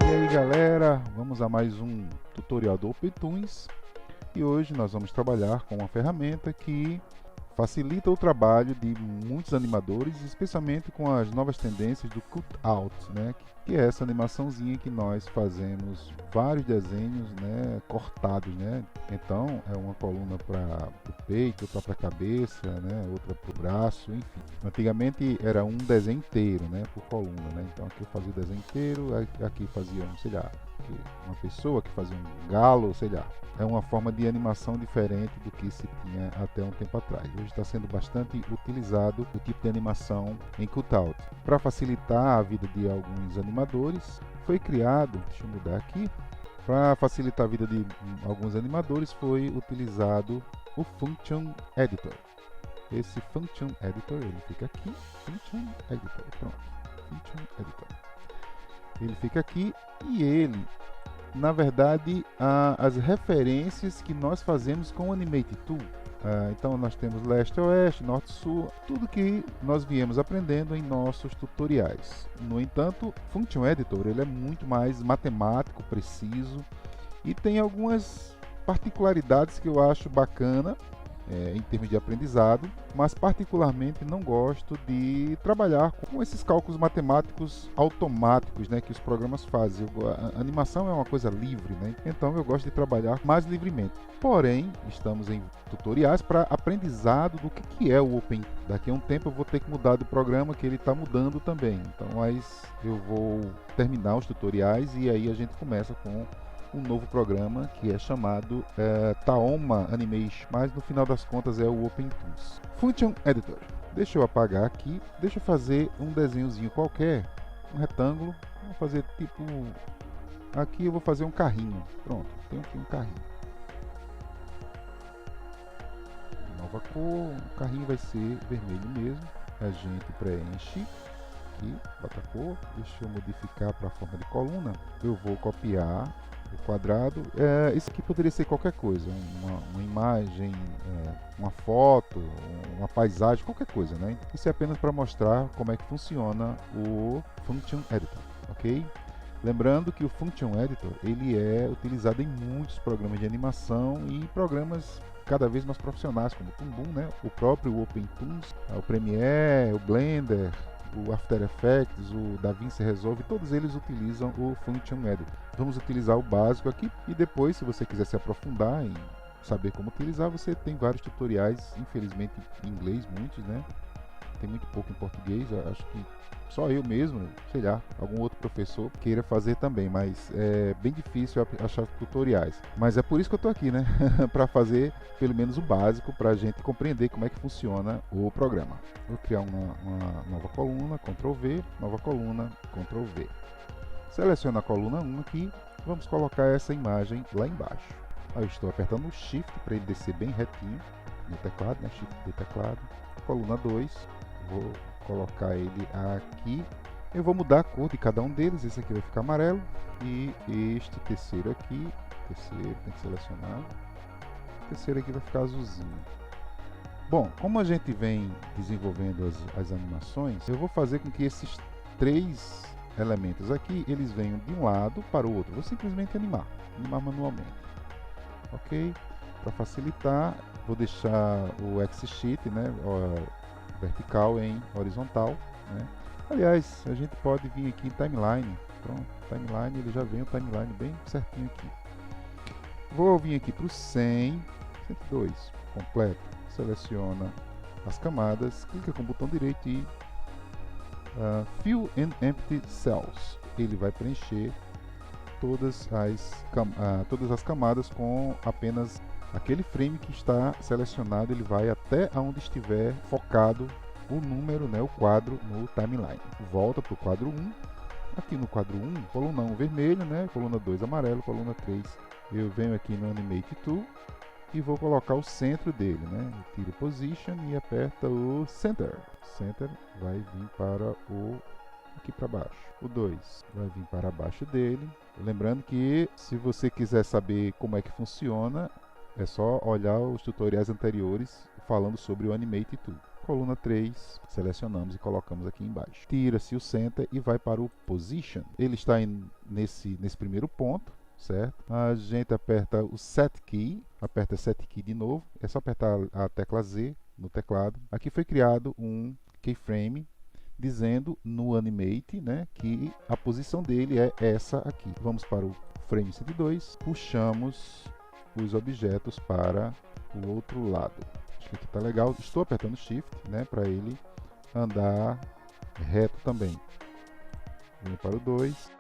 E aí galera, vamos a mais um tutorial do OpenToonz e hoje nós vamos trabalhar com uma ferramenta que facilita o trabalho de muitos animadores, especialmente com as novas tendências do cutout, né? Que é essa animaçãozinha que nós fazemos vários desenhos, né, cortados, né? Então é uma coluna para o peito, outra para a cabeça, né, outra para o braço, enfim. Antigamente era um desenho inteiro, né, por coluna, né? Então aqui eu fazia o desenho inteiro, aqui fazia, sei lá, uma pessoa que fazia um galo, sei lá. É uma forma de animação diferente do que se tinha até um tempo atrás. Hoje está sendo bastante utilizado o tipo de animação em cutout. Para facilitar a vida de alguns animadores, foi criado, deixa eu mudar aqui, para facilitar a vida de alguns animadores foi utilizado o Function Editor. Esse Function Editor, ele fica aqui, Function Editor, pronto, Function Editor. Ele fica aqui e ele, na verdade, as referências que nós fazemos com o Animate Tool. Então nós temos leste a oeste, norte a sul, tudo que nós viemos aprendendo em nossos tutoriais. No entanto, Function Editor ele é muito mais matemático, preciso e tem algumas particularidades que eu acho bacana em termos de aprendizado, mas particularmente não gosto de trabalhar com esses cálculos matemáticos automáticos, né, que os programas fazem. A animação é uma coisa livre, né? Então eu gosto de trabalhar mais livremente. Porém, estamos em tutoriais para aprendizado do que é o Open. Daqui a um tempo eu vou ter que mudar de programa, que ele está mudando também. Então, mas eu vou terminar os tutoriais e aí a gente começa com um novo programa que é chamado Taoma Animation, mas no final das contas é o OpenToonz. Function Editor. Deixa eu apagar aqui, deixa eu fazer um desenhozinho qualquer, um retângulo, vou fazer tipo, aqui eu vou fazer um carrinho, pronto, tenho aqui um carrinho. Nova cor, o carrinho vai ser vermelho mesmo, a gente preenche aqui, bota a cor, deixa eu modificar para a forma de coluna, eu vou copiar o quadrado. Isso aqui poderia ser qualquer coisa, uma imagem, uma foto, uma paisagem, qualquer coisa, né? Isso é apenas para mostrar como é que funciona o Function Editor, ok? Lembrando que o Function Editor ele é utilizado em muitos programas de animação e programas cada vez mais profissionais, como o Toon Boom, né? O próprio OpenToonz, o Premiere, o Blender, o After Effects, o DaVinci Resolve, todos eles utilizam o Function Editor. Vamos utilizar o básico aqui e depois, se você quiser se aprofundar em saber como utilizar, você tem vários tutoriais, infelizmente em inglês, muitos, né? Tem muito pouco em português, acho que só eu mesmo, sei lá, algum outro professor queira fazer também, mas é bem difícil achar tutoriais. Mas é por isso que eu estou aqui, né? Para fazer pelo menos o básico, para a gente compreender como é que funciona o programa. Vou criar uma nova coluna, Ctrl V, nova coluna, Ctrl V. Seleciono a coluna 1 aqui, vamos colocar essa imagem lá embaixo. Aí eu estou apertando o Shift para ele descer bem retinho no teclado, né? Shift do teclado. Coluna 2, vou colocar ele aqui. Eu vou mudar a cor de cada um deles. Esse aqui vai ficar amarelo e este terceiro aqui, terceiro tem que selecionar. O terceiro aqui vai ficar azulzinho. Bom, como a gente vem desenvolvendo as animações, eu vou fazer com que esses três elementos aqui eles venham de um lado para o outro. Vou simplesmente animar manualmente, ok? Para facilitar, vou deixar o X-Sheet, né, vertical em horizontal, né? Aliás, a gente pode vir aqui em Timeline. Pronto, Timeline, ele já vem o Timeline bem certinho aqui. Vou vir aqui para o 100, 102, completo. Seleciona as camadas, clica com o botão direito e Fill and Empty Cells. Ele vai preencher todas as camadas com apenas aquele frame que está selecionado. Ele vai até onde estiver focado o número, né, o quadro no timeline. Volta para o quadro 1. Aqui no quadro 1, coluna 1 vermelho, né, coluna 2 amarelo, coluna 3. Eu venho aqui no Animate Tool e vou colocar o centro dele, né? Tiro Position e aperta o Center. Center vai vir para o aqui para baixo. O 2 vai vir para baixo dele. Lembrando que se você quiser saber como é que funciona, é só olhar os tutoriais anteriores falando sobre o Animate Tool. coluna 3, selecionamos e colocamos aqui embaixo. Tira-se o Center e vai para o Position. Ele está nesse primeiro ponto, certo? A gente aperta o Set Key, aperta Set Key de novo, é só apertar a tecla Z no teclado. Aqui foi criado um keyframe dizendo no Animate, né, que a posição dele é essa aqui. Vamos para o frame 102, puxamos os objetos para o outro lado. Acho que aqui está legal. Estou apertando Shift, né, para ele andar reto também. Venho para o 2.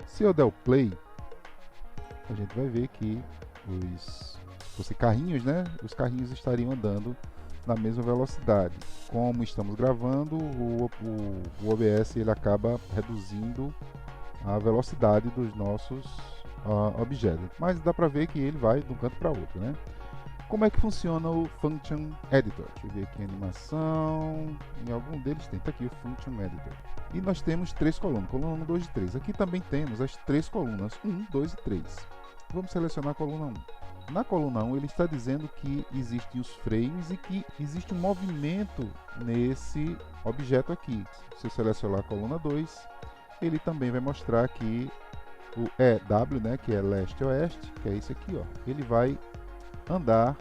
Se eu der o play, a gente vai ver que carrinhos, né? Os carrinhos estariam andando na mesma velocidade. Como estamos gravando, o OBS ele acaba reduzindo a velocidade dos nossos objetos. Mas dá para ver que ele vai de um canto para outro, né? Como é que funciona o Function Editor? Deixa eu ver aqui a animação. Em algum deles tem. Está aqui o Function Editor. E nós temos 3 colunas. Coluna 1, 2 e 3. Aqui também temos as 3 colunas. 1, 2 e 3. Vamos selecionar a coluna 1. Na coluna 1 ele está dizendo que existem os frames e que existe um movimento nesse objeto aqui. Se eu selecionar a coluna 2, ele também vai mostrar que o EW, né, que é leste-oeste, que é esse aqui, ó, ele vai andar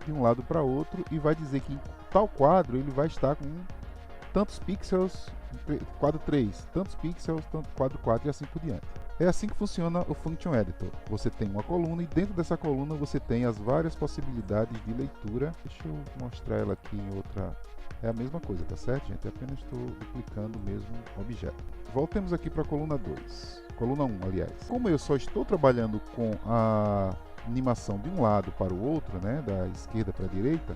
de um lado para outro e vai dizer que em tal quadro ele vai estar com tantos pixels, quadro 3, tantos pixels, tanto quadro 4 e assim por diante. É assim que funciona o Function Editor. Você tem uma coluna e dentro dessa coluna você tem as várias possibilidades de leitura. Deixa eu mostrar ela aqui em outra. É a mesma coisa, tá certo, gente? Eu apenas estou duplicando o mesmo objeto. Voltemos aqui para a coluna 2. Coluna 1, aliás. Como eu só estou trabalhando com a animação de um lado para o outro, né, da esquerda para a direita,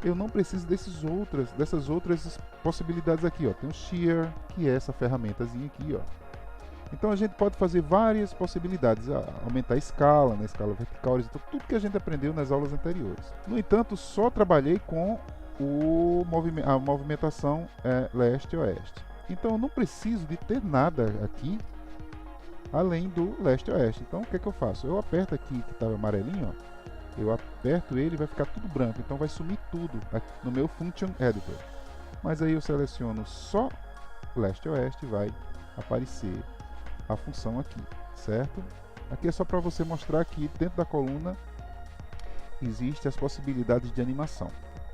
eu não preciso dessas outras possibilidades aqui, ó. Tem o Shear, que é essa ferramentazinha aqui, ó. Então a gente pode fazer várias possibilidades, aumentar a escala, na escala vertical, horizontal, tudo que a gente aprendeu nas aulas anteriores. No entanto, só trabalhei com a movimentação leste-oeste. Então eu não preciso de ter nada aqui além do leste-oeste. Então o que é que eu faço? Eu aperto aqui, que estava amarelinho, ó. Eu aperto ele e vai ficar tudo branco. Então vai sumir tudo aqui no meu Function Editor. Mas aí eu seleciono só leste-oeste e vai aparecer a função aqui, certo? Aqui é só para você mostrar que dentro da coluna existem as possibilidades de animação.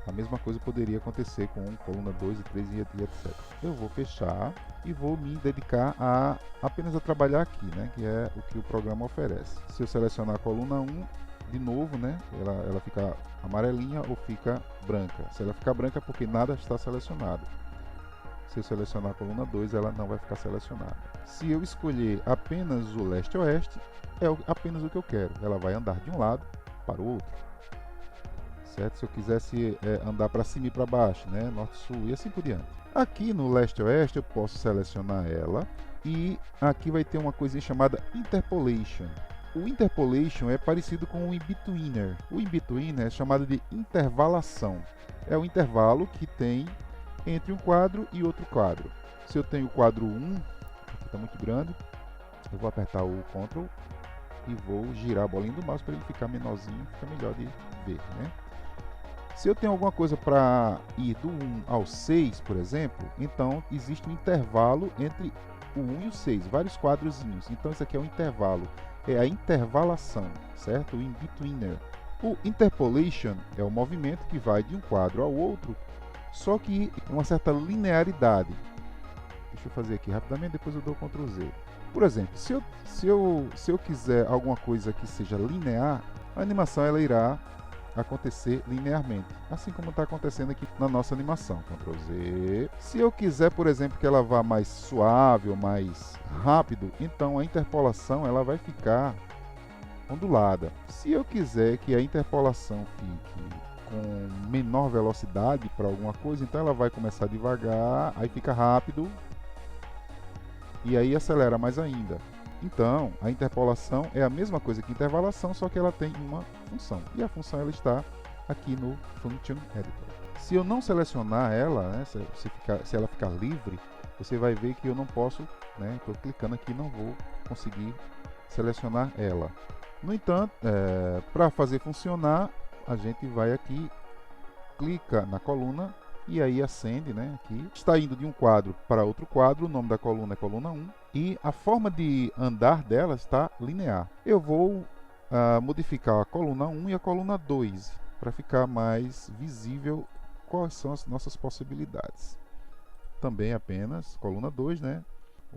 A mesma coisa poderia acontecer com coluna 2 e 3 e etc. Eu vou fechar e vou me dedicar apenas a trabalhar aqui, né? Que é o que o programa oferece. Se eu selecionar a coluna 1, de novo, né? Ela fica amarelinha ou fica branca. Se ela ficar branca é porque nada está selecionado. Se eu selecionar a coluna 2, ela não vai ficar selecionada. Se eu escolher apenas o leste-oeste, é apenas o que eu quero. Ela vai andar de um lado para o outro. Certo? Se eu quisesse andar para cima e para baixo, né? Norte-sul e assim por diante. Aqui no leste-oeste eu posso selecionar ela e aqui vai ter uma coisinha chamada Interpolation. O Interpolation é parecido com o In-Betweener. O In-Betweener é chamado de intervalação. É o intervalo que tem entre um quadro e outro quadro. Se eu tenho o quadro 1, aqui está muito grande, eu vou apertar o Ctrl e vou girar a bolinha do mouse para ele ficar menorzinho, fica melhor de ver, né? Se eu tenho alguma coisa para ir do 1 ao 6, por exemplo, então existe um intervalo entre o 1 e o 6, vários quadrozinhos. Então isso aqui é um intervalo, é a intervalação, certo? O In-Betweener. O Interpolation é o movimento que vai de um quadro ao outro, só que uma certa linearidade. Deixa eu fazer aqui rapidamente, depois eu dou Ctrl Z. Por exemplo, se eu quiser alguma coisa que seja linear, a animação ela irá acontecer linearmente, assim como está acontecendo aqui na nossa animação. Ctrl Z. Se eu quiser, por exemplo, que ela vá mais suave ou mais rápido, então a interpolação ela vai ficar ondulada. Se eu quiser que a interpolação fique com menor velocidade para alguma coisa, então ela vai começar devagar, aí fica rápido e aí acelera mais ainda. Então, a interpolação é a mesma coisa que intervalação, só que ela tem uma função. E a função ela está aqui no Function Editor. Se eu não selecionar ela, né, se ela ficar livre, você vai ver que eu não posso, né, estou clicando aqui, não vou conseguir selecionar ela. No entanto, para fazer funcionar, a gente vai aqui, clica na coluna e aí acende, né? Aqui está indo de um quadro para outro quadro. O nome da coluna é coluna 1 e a forma de andar dela está linear. Eu vou modificar a coluna 1 e a coluna 2 para ficar mais visível quais são as nossas possibilidades. Também apenas coluna 2, né?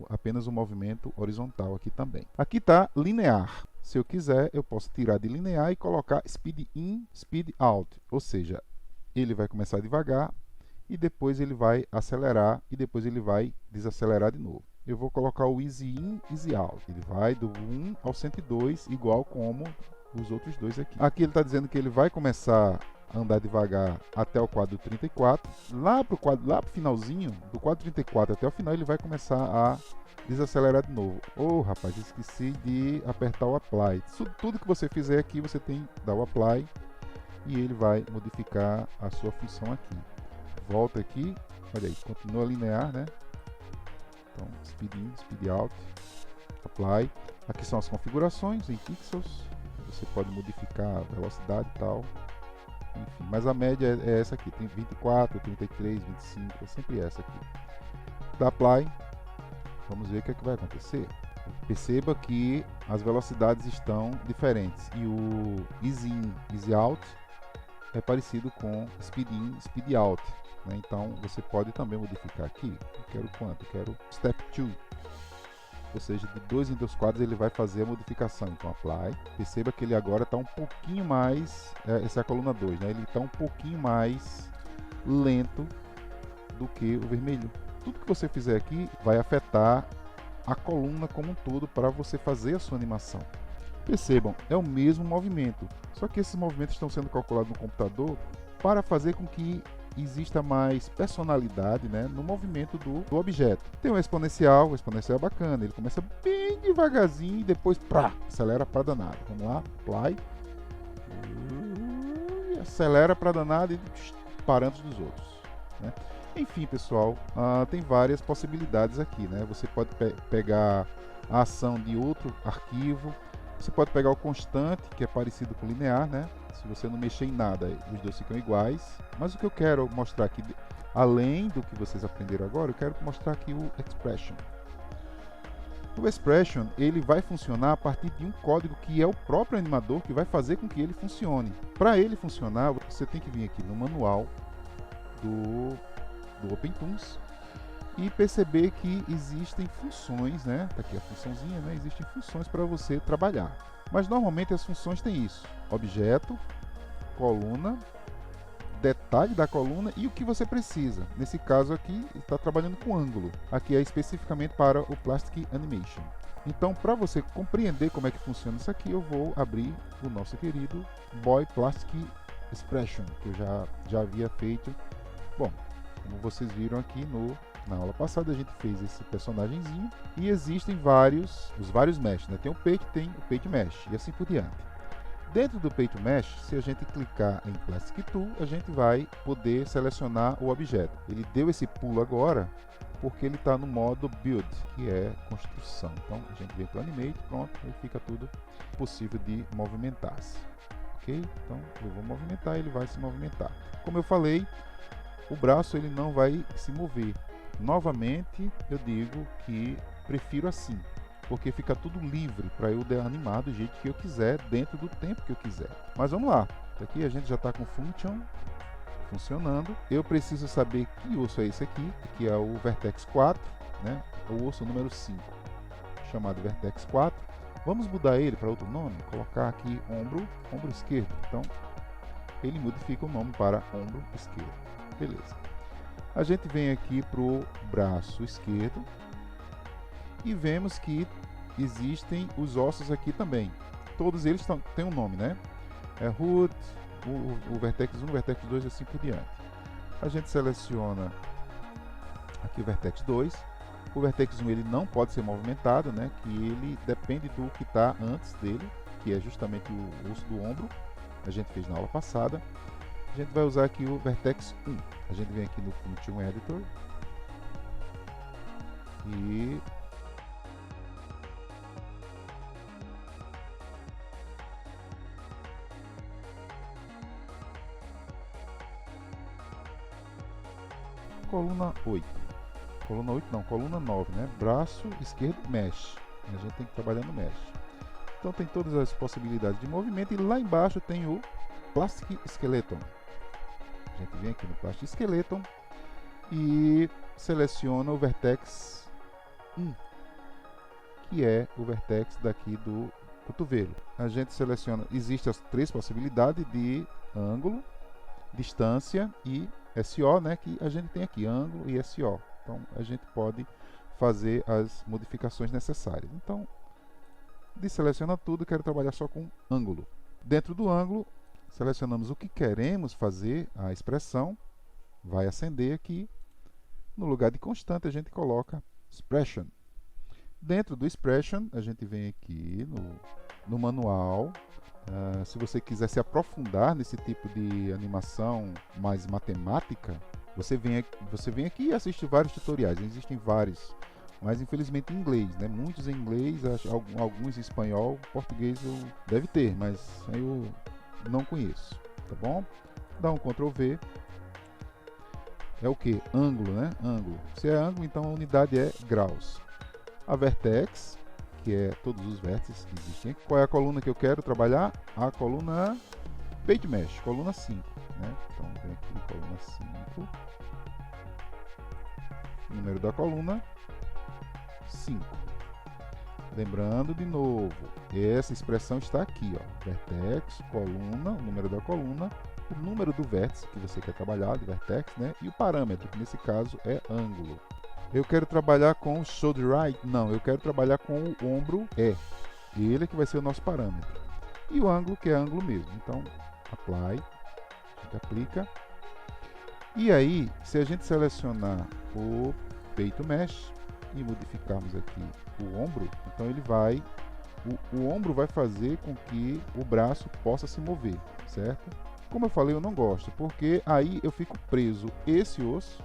Apenas o movimento horizontal aqui também. Aqui está linear. Se eu quiser, eu posso tirar de linear e colocar speed in, speed out. Ou seja, ele vai começar devagar e depois ele vai acelerar e depois ele vai desacelerar de novo. Eu vou colocar o easy in, easy out. Ele vai do 1 ao 102, igual como os outros dois aqui. Aqui ele está dizendo que ele vai começar a andar devagar até o quadro 34. Lá para o finalzinho, do quadro 34 até o final, ele vai começar a desacelerar de novo. Rapaz, esqueci de apertar o apply. Tudo que você fizer aqui, você tem que dar o apply e ele vai modificar a sua função aqui. Volta aqui, olha aí, continua linear, né? Então, speed in, speed out, apply. Aqui são as configurações em pixels. Você pode modificar a velocidade e tal. Enfim, mas a média é essa aqui. Tem 24, 33, 25, é sempre essa aqui. Dá apply. Vamos ver o que é que vai acontecer. Perceba que as velocidades estão diferentes. E o easy in, easy out é parecido com speed in, speed out. Né? Então você pode também modificar aqui. Eu quero quanto? Eu quero step 2. Ou seja, de 2 em 2 quadros ele vai fazer a modificação. Então apply. Perceba que ele agora está um pouquinho mais. Essa é a coluna 2, né? Ele está um pouquinho mais lento do que o vermelho. Tudo que você fizer aqui vai afetar a coluna como um todo para você fazer a sua animação. Percebam, é o mesmo movimento, só que esses movimentos estão sendo calculados no computador para fazer com que exista mais personalidade, né, no movimento do objeto. Tem o exponencial é bacana, ele começa bem devagarzinho e depois acelera para danado. Vamos lá, apply, e acelera para danado e parâmetros dos outros. Né? Enfim, pessoal, tem várias possibilidades aqui, né? Você pode pegar a ação de outro arquivo, você pode pegar o constante, que é parecido com o linear, né? Se você não mexer em nada, os dois ficam iguais. Mas o que eu quero mostrar aqui, além do que vocês aprenderam agora, eu quero mostrar aqui o expression. O expression, ele vai funcionar a partir de um código que é o próprio animador que vai fazer com que ele funcione. Para ele funcionar, você tem que vir aqui no manual do OpenToons e perceber que existem funções, né? Tá aqui a funçãozinha, né? Existem funções para você trabalhar. Mas normalmente as funções têm isso: objeto, coluna, detalhe da coluna e o que você precisa. Nesse caso aqui, está trabalhando com ângulo. Aqui é especificamente para o Plastic Animation. Então, para você compreender como é que funciona isso aqui, eu vou abrir o nosso querido Boy Plastic Expression, que eu já havia feito. Bom, como vocês viram aqui na aula passada, a gente fez esse personagemzinho e existem os vários mesh, né? Tem o Paint Mesh e assim por diante. Dentro do Paint Mesh, se a gente clicar em Plastic Tool, a gente vai poder selecionar o objeto. Ele deu esse pulo agora porque ele está no modo Build, que é construção. Então a gente vem para o Animate, pronto, aí fica tudo possível de movimentar-se. Ok? Então eu vou movimentar, ele vai se movimentar. Como eu falei, o braço ele não vai se mover. Novamente, eu digo que prefiro assim, porque fica tudo livre para eu animar do jeito que eu quiser, dentro do tempo que eu quiser. Mas vamos lá, aqui a gente já está com Function funcionando. Eu preciso saber que osso é esse aqui, que é o Vertex 4, né? O osso número 5, chamado Vertex 4. Vamos mudar ele para outro nome, colocar aqui ombro esquerdo. Então, ele modifica o nome para ombro esquerdo. Beleza. A gente vem aqui para o braço esquerdo e vemos que existem os ossos aqui também. Todos eles têm um nome, né? É root, o Vertex 1, o Vertex 2 e assim por diante. A gente seleciona aqui o Vertex 2. O Vertex 1 ele não pode ser movimentado, né? Que ele depende do que está antes dele, que é justamente o osso do ombro. A gente fez na aula passada. A gente vai usar aqui o Vertex 1. A gente vem aqui no Function Editor e coluna 8. Coluna 8 não, coluna 9, né? Braço esquerdo, mesh. A gente tem que trabalhar no mesh. Então tem todas as possibilidades de movimento e lá embaixo tem o Plastic Skeleton. A gente vem aqui no Plastic Skeleton e seleciona o vertex 1, que é o vertex daqui do cotovelo. A gente seleciona, existem as três possibilidades de ângulo, distância e SO, né, que a gente tem aqui, ângulo e SO. Então a gente pode fazer as modificações necessárias. Então, deseleciona tudo, quero trabalhar só com ângulo. Dentro do ângulo, selecionamos o que queremos fazer, a expressão vai acender aqui. No lugar de constante, a gente coloca expression. Dentro do expression, a gente vem aqui no manual. Se você quiser se aprofundar nesse tipo de animação mais matemática, você vem aqui e assiste vários tutoriais. Existem vários, mas infelizmente em inglês, né? Muitos em inglês, alguns em espanhol, português deve ter, mas eu não conheço, tá bom? Dá um Ctrl V. É o que? Ângulo, né? Ângulo. Se é ângulo, então a unidade é graus. A vertex, que é todos os vértices que existem aqui. Qual é a coluna que eu quero trabalhar? A coluna Page Mesh, coluna 5, né? Então vem aqui, coluna 5. Número da coluna 5. Lembrando de novo, essa expressão está aqui, ó, vertex, coluna, o número da coluna, o número do vértice que você quer trabalhar, de vertex, né? E o parâmetro, que nesse caso é ângulo. Eu quero trabalhar com o shoulder right? Não, eu quero trabalhar com o ombro E. Ele é que vai ser o nosso parâmetro. E o ângulo, que é ângulo mesmo. Então, apply, a gente aplica. E aí, se a gente selecionar o peito mesh e modificarmos aqui o ombro, então ele vai, o ombro vai fazer com que o braço possa se mover, certo? Como eu falei, eu não gosto, porque aí eu fico preso esse osso,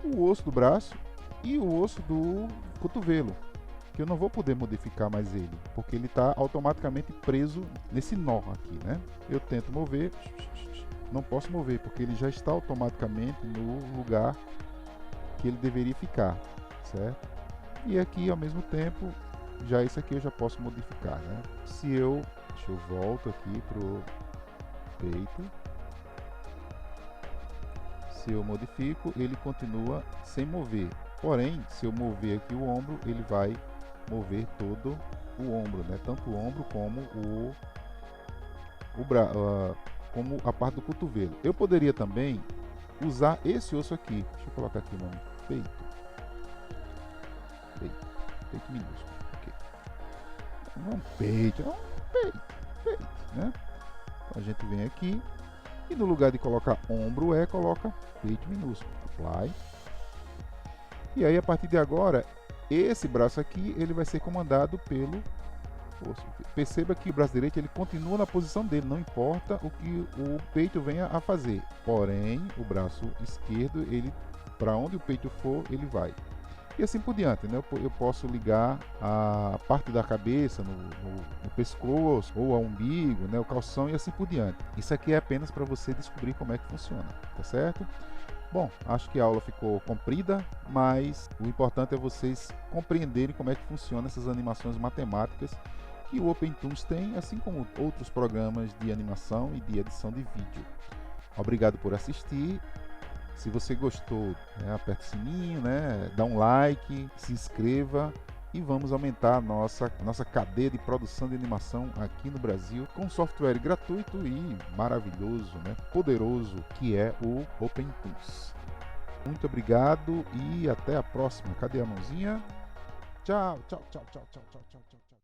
o osso do braço e o osso do cotovelo, que eu não vou poder modificar mais ele, porque ele está automaticamente preso nesse nó aqui, né? Eu tento mover, não posso mover, porque ele já está automaticamente no lugar que ele deveria ficar, certo? E aqui, ao mesmo tempo, já isso aqui eu já posso modificar, né? Se eu, deixa eu volto aqui pro peito, se eu modifico, ele continua sem mover. Porém, se eu mover aqui o ombro, ele vai mover todo o ombro, né? Tanto o ombro como como a parte do cotovelo. Eu poderia também usar esse osso aqui. Deixa eu colocar aqui o nome. Peito minúsculo. Okay. Não é um peito, é um peito, né? Então a gente vem aqui e no lugar de colocar ombro coloca peito minúsculo. Apply. E aí a partir de agora, esse braço aqui ele vai ser comandado pelo osso. Perceba que o braço direito ele continua na posição dele, não importa o que o peito venha a fazer. Porém, o braço esquerdo, ele para onde o peito for, ele vai. E assim por diante, né? Eu posso ligar a parte da cabeça no pescoço, ou ao umbigo, né? O calção e assim por diante. Isso aqui é apenas para você descobrir como é que funciona, tá certo? Bom, acho que a aula ficou comprida, mas o importante é vocês compreenderem como é que funcionam essas animações matemáticas que o OpenTools tem, assim como outros programas de animação e de edição de vídeo. Obrigado por assistir. Se você gostou, né, aperte o sininho, né, dá um like, se inscreva e vamos aumentar a nossa cadeia de produção de animação aqui no Brasil com software gratuito e maravilhoso, né, poderoso, que é o OpenTools. Muito obrigado e até a próxima. Cadê a mãozinha? Tchau, tchau, tchau, tchau, tchau, tchau, tchau, tchau.